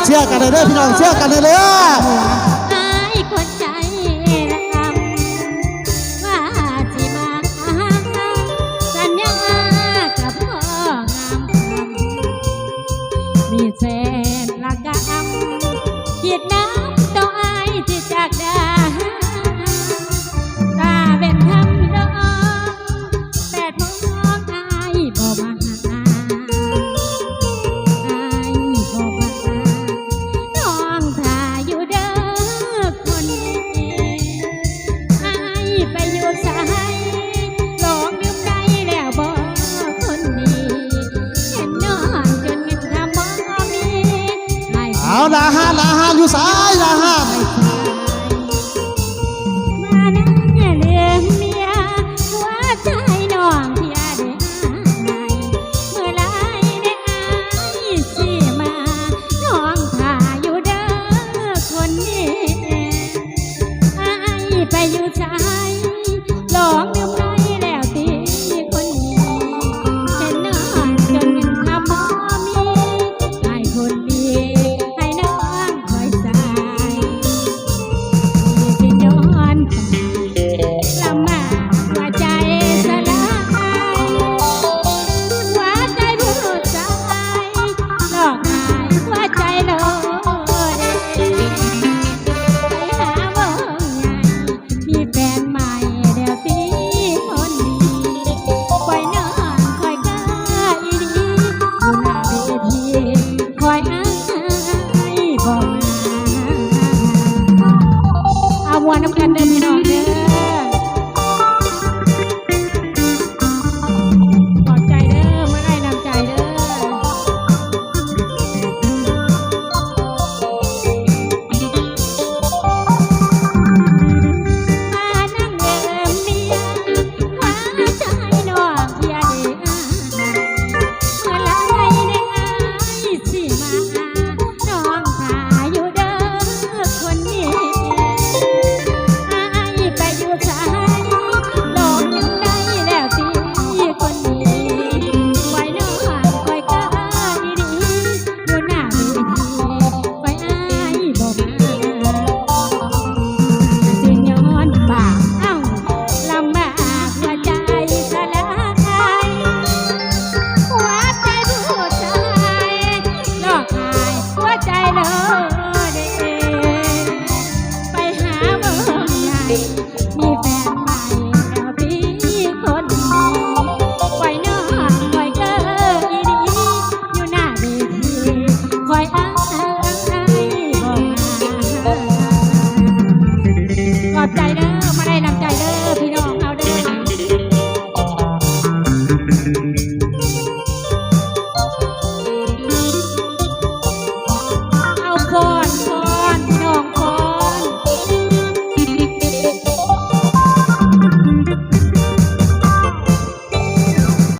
เชื่อกันเลยเด้อพี่น้องเชื่อกันเลยเลยอายคนใจลำว่าสิมาสัญญากับพ่องามมีแสนละกำคิดน้ำต่ออายที่จากดาตาเป็นคำดองแต่มองอายบ่มาหาอายบ่มาน้องท่าอยู่เด้อคนดีอายไปอยู่สายลองลืมได้แล้วบ่คนดีเห็นน้องจนเงินทำบ่มีเอาลาห้าอยู่สายลาห้ามานั่งเรื่องเมียหัวใจน้องเพียเด้อเมื่อไรได้อายสิมาน้องท่าอยู่เด้อคนนี้อายไปอยู่สายลองลืมได้แล้วตีคนนี้เห็นน้องจนเงินทำบ่มีให้คนดีให้น้องคอยสายที่ย้อนลำมาหัวใจสลายหัวใจผู้ชายหลอกหายหัวใจลอยไปหาเบิ่งใหญ่มีแฟนใหม่เดี๋ยวตีคนดีคอยนอนคอยกายดีอยู่หน้าเวทีคอยอ้ายบอกมาเอามวนน้ำกันเด้อพี่น้องเด้อ